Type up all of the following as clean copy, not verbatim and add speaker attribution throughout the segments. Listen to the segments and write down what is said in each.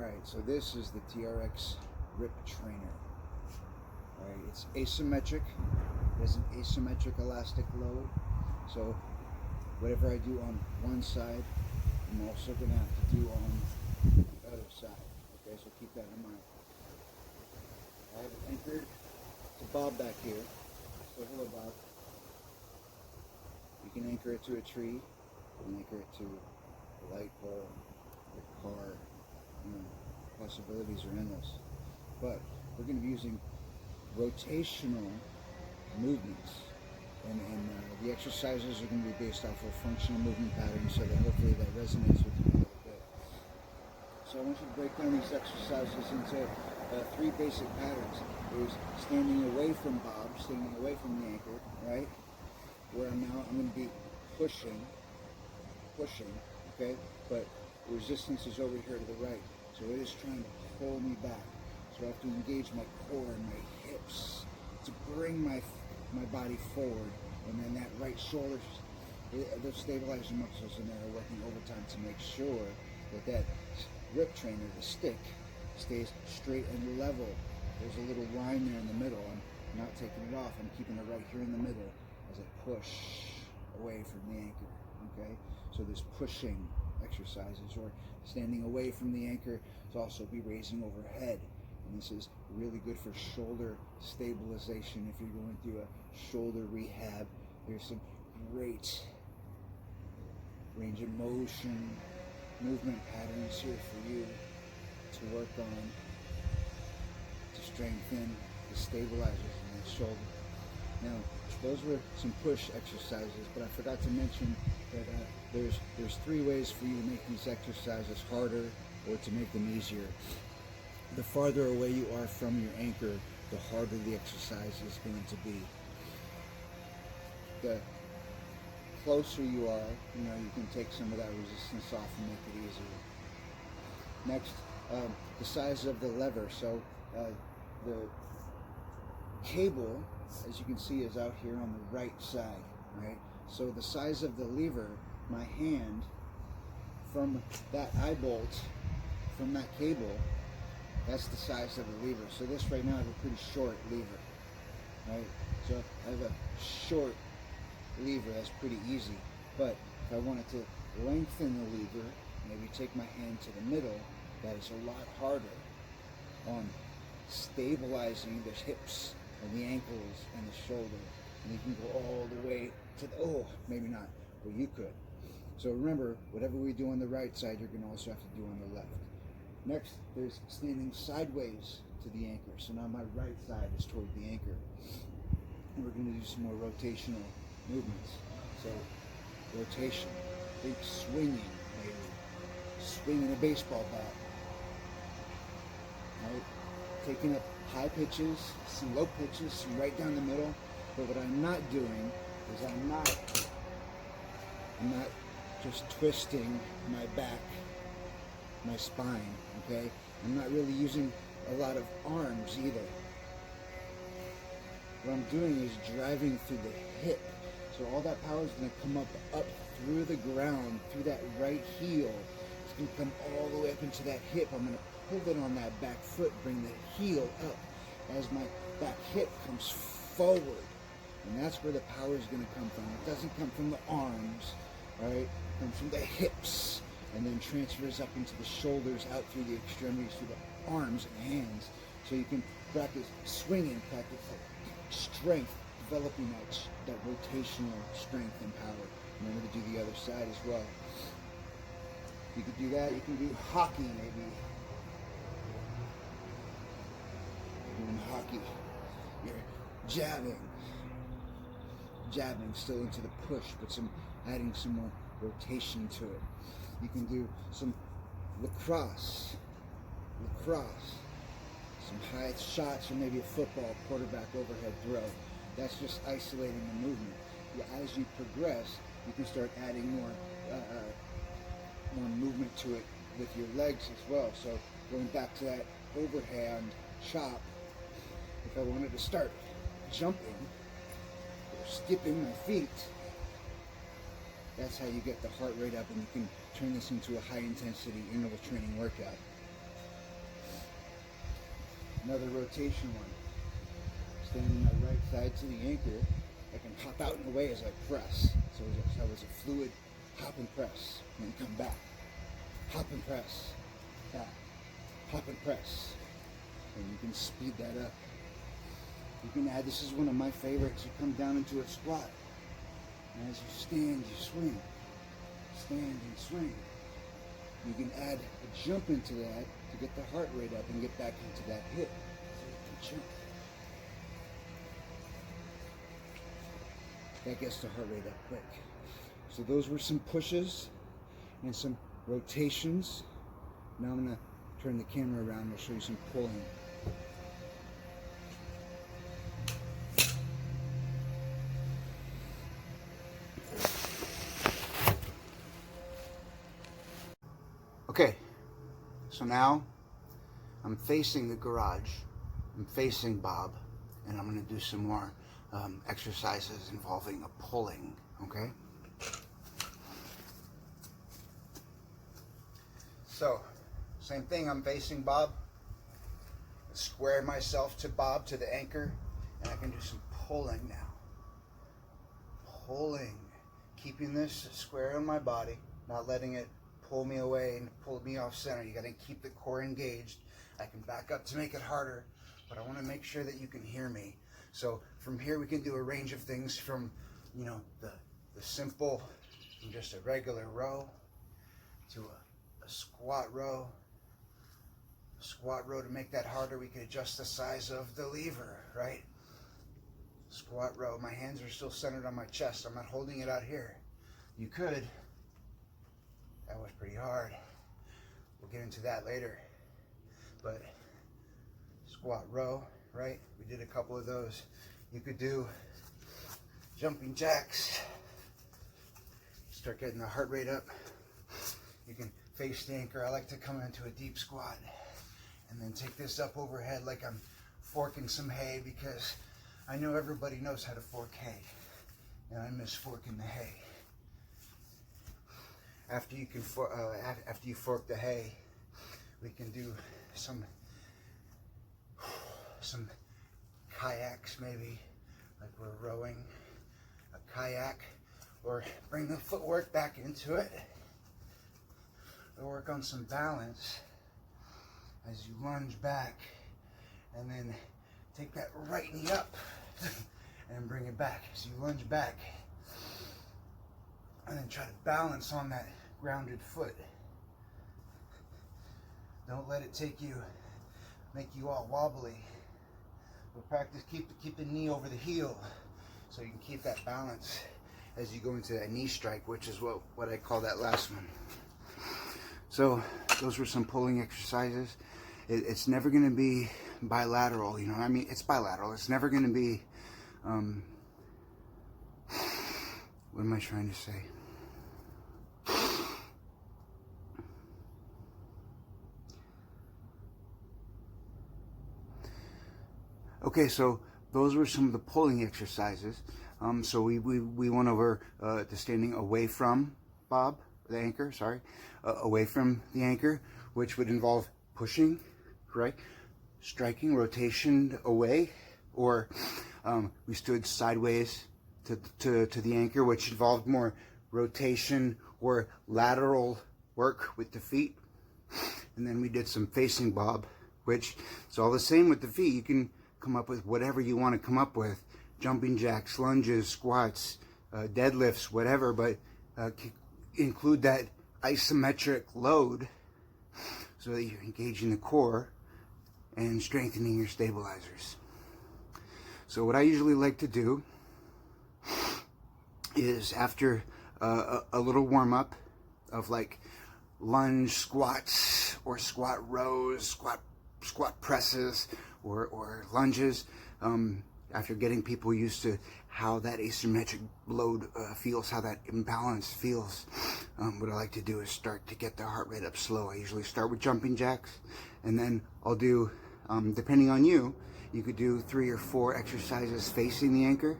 Speaker 1: Alright, so this is the TRX RIP trainer. Alright, it's asymmetric. It has an asymmetric elastic load. So whatever I do on one side, I'm also going to have to do on the other side. Okay, so keep that in mind. I have it anchored to Bob back here. So hello, Bob. You can anchor it to a tree. You can anchor it to a light pole, your car. Possibilities are endless. But we're going to be using rotational movements. And the exercises are going to be based off of functional movement patterns, so that hopefully that resonates with you a little bit. So I want you to break down these exercises into 3 basic patterns. There's standing away from Bob, standing away from the anchor, right? Where I'm going to be pushing, okay? But the resistance is over here to the right. So it is trying to pull me back. So I have to engage my core and my hips to bring my body forward. And then that right shoulder, the stabilizer muscles in there are working overtime to make sure that RIP trainer, the stick, stays straight and level. There's a little line there in the middle. I'm not taking it off. I'm keeping it right here in the middle as I push away from the anchor. Okay? So there's pushing exercises, or standing away from the anchor to also be raising overhead. And this is really good for shoulder stabilization. If you're going through a shoulder rehab, there's some great range of motion movement patterns here for you to work on to strengthen the stabilizers in the shoulder. Now, those were some push exercises, but I forgot to mention that there's 3 ways for you to make these exercises harder or to make them easier. The farther away you are from your anchor, the harder the exercise is going to be. The closer you are, you can take some of that resistance off and make it easier. Next, the size of the lever. So the cable, as you can see, is out here on the right side, right? So the size of the lever, my hand, from that eye bolt, from that cable, that's the size of the lever. So this right now I have a pretty short lever, right? So I have a short lever, that's pretty easy. But if I wanted to lengthen the lever, maybe take my hand to the middle, that is a lot harder on stabilizing the hips and the ankles and the shoulder. And you can go all the way to the, maybe not, but you could. So remember, whatever we do on the right side, you're going to also have to do on the left. Next, there's standing sideways to the anchor. So now my right side is toward the anchor. And we're going to do some more rotational movements. So, rotation, think swinging, maybe. Swinging a baseball bat. Right? Taking up high pitches, some low pitches, some right down the middle. But what I'm not doing is I'm not just twisting my back, my spine, okay? I'm not really using a lot of arms either. What I'm doing is driving through the hip. So all that power is going to come up through the ground, through that right heel. It's going to come all the way up into that hip. I'm going to pivot on that back foot, bring the heel up as my back hip comes forward. And that's where the power is going to come from. It doesn't come from the arms, all right? It comes from the hips, and then transfers up into the shoulders, out through the extremities, through the arms and hands. So you can practice swinging, practice strength, developing that rotational strength and power. Remember to do the other side as well. You could do that. You can do hockey, maybe. Doing hockey, you're jabbing, still into the push, but adding some more rotation to it. You can do some lacrosse, some high shots, or maybe a football quarterback overhead throw. That's just isolating the movement. As you progress, you can start adding more movement to it with your legs as well. So going back to that overhand chop, if I wanted to start jumping or skipping my feet, that's how you get the heart rate up, and you can turn this into a high intensity interval training workout. Another rotation one. Standing my right side to the anchor, I can hop out and away as I press. So it's a fluid hop and press, and then come back. Hop and press, back. Hop and press. And you can speed that up. You can add, this is one of my favorites, you come down into a squat. And as you stand, you swing. Stand and swing. You can add a jump into that to get the heart rate up and get back into that hit. So you can jump. That gets the heart rate up quick. So those were some pushes and some rotations. Now I'm going to turn the camera around and I'll show you some pulling. Okay, so now I'm facing the garage, I'm facing Bob, and I'm going to do some more exercises involving a pulling, okay? So, same thing, I'm facing Bob, square myself to Bob, to the anchor, and I can do some pulling now. Pulling, keeping this square on my body, not letting it pull me away and pull me off center. You got to keep the core engaged. I can back up to make it harder, but I want to make sure that you can hear me. So from here we can do a range of things from, you know, the simple, from just a regular row to a squat row. A squat row, to make that harder, we can adjust the size of the lever, right? Squat row, my hands are still centered on my chest. I'm not holding it out here. You could. That was pretty hard. We'll get into that later. But squat row, right? We did a couple of those. You could do jumping jacks. Start getting the heart rate up. You can face the anchor. I like to come into a deep squat and then take this up overhead like I'm forking some hay, because I know everybody knows how to fork hay, and I miss forking the hay. After you fork the hay, we can do some kayaks, maybe, like we're rowing a kayak, or bring the footwork back into it. We'll work on some balance as you lunge back, and then take that right knee up and bring it back. So you lunge back, and then try to balance on that grounded foot. Don't let it make you all wobbly. But practice, keep the knee over the heel, so you can keep that balance as you go into that knee strike, which is what I call that last one. So those were some pulling exercises. It's never going to be bilateral, you know. I mean, it's bilateral. It's never going to be. What am I trying to say? Okay, so those were some of the pulling exercises. So we went over the standing away from Bob, the anchor, sorry, away from the anchor, which would involve pushing, right? Striking, rotation away, or we stood sideways to the anchor, which involved more rotation or lateral work with the feet. And then we did some facing Bob, which is all the same with the feet. You can come up with whatever you want to come up with, jumping jacks, lunges, squats, deadlifts, whatever, but include that isometric load so that you're engaging the core and strengthening your stabilizers. So what I usually like to do is, after a little warm-up of like lunge squats or squat rows, squat presses, or lunges, after getting people used to how that asymmetric load feels, how that imbalance feels, what I like to do is start to get the heart rate up slow. I usually start with jumping jacks, and then I'll do, depending on you, you could do 3 or 4 exercises facing the anchor,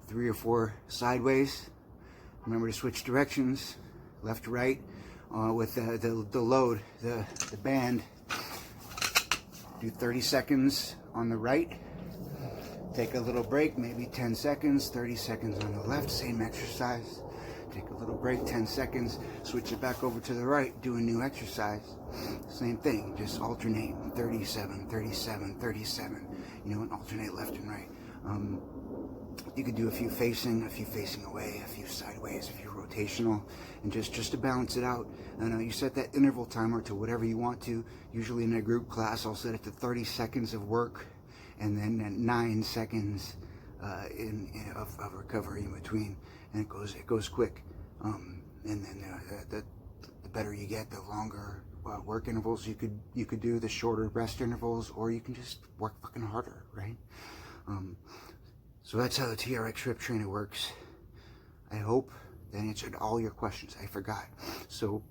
Speaker 1: 3 or 4 sideways. Remember to switch directions, left to right, with the load, the band. Do 30 seconds on the right, take a little break, maybe 10 seconds, 30 seconds on the left, same exercise. Take a little break, 10 seconds, switch it back over to the right, do a new exercise. Same thing, just alternate, 37, 37, 37, you know, and alternate left and right. You could do a few facing away, a few sideways, a few rotational, and just to balance it out. And you set that interval timer to whatever you want to. Usually in a group class, I'll set it to 30 seconds of work, and then 9 seconds of recovery in between, and it goes quick. And then the better you get, the longer work intervals you could do, the shorter rest intervals, or you can just work fucking harder, right? So that's how the TRX RIP trainer works. I hope that answered all your questions. I forgot. So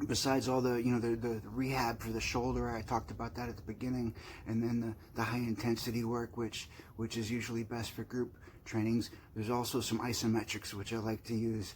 Speaker 1: besides all the, you know, the rehab for the shoulder, I talked about that at the beginning, and then the high intensity work, which is usually best for group trainings. There's also some isometrics, which I like to use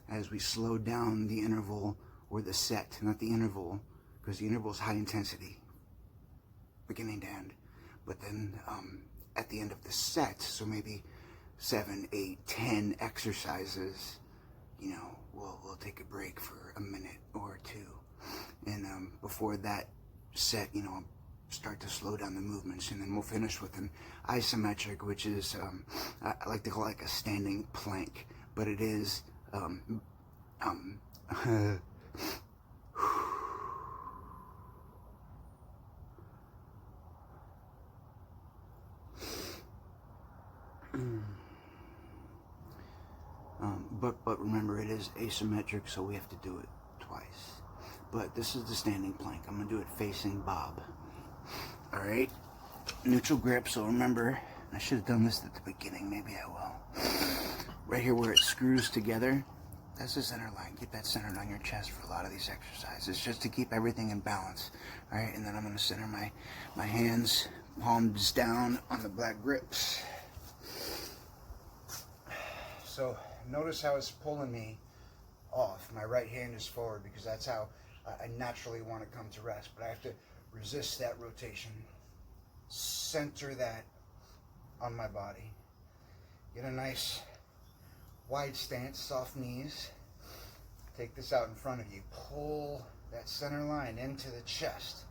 Speaker 1: as we slow down the interval or the set, not the interval, because the interval is high intensity, beginning to end. But then at the end of the set, so maybe 7, 8, 10 exercises, you know, we'll take a break for a minute or two, and before that set, you know, start to slow down the movements, and then we'll finish with an isometric, which is I like to call it like a standing plank, but it is but remember, it is asymmetric, so we have to do it twice. But this is the standing plank. I'm gonna do it facing Bob. All right, neutral grip. So remember, I should have done this at the beginning. Maybe I will. Right here where it screws together, that's the center line. Keep that centered on your chest for a lot of these exercises, just to keep everything in balance. All right, and then I'm gonna center my hands, palms down on the black grips. So notice how it's pulling me off. My right hand is forward because that's how I naturally want to come to rest, but I have to resist that rotation, center that on my body, get a nice wide stance, soft knees, take this out in front of you, pull that center line into the chest,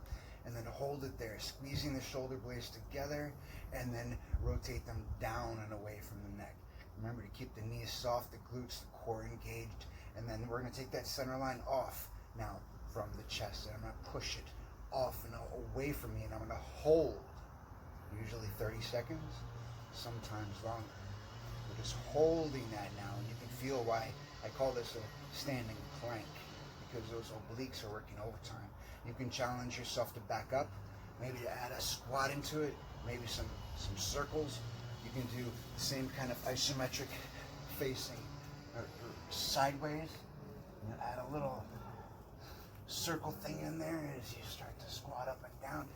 Speaker 1: and then hold it there, squeezing the shoulder blades together, and then rotate them down and away from the neck. Remember to keep the knees soft, the glutes, the core engaged, and then we're going to take that center line off now from the chest, and I'm going to push it off and away from me, and I'm going to hold, usually 30 seconds, sometimes longer. We're just holding that now, and you can feel why I call this a standing plank, because those obliques are working overtime. You can challenge yourself to back up, maybe to add a squat into it, maybe some circles. You can do the same kind of isometric facing or sideways, and add a little circle thing in there as you start to squat up and down.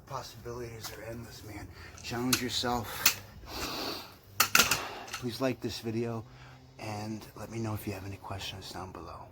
Speaker 1: The possibilities are endless, man. Challenge yourself. Please like this video and let me know if you have any questions down below.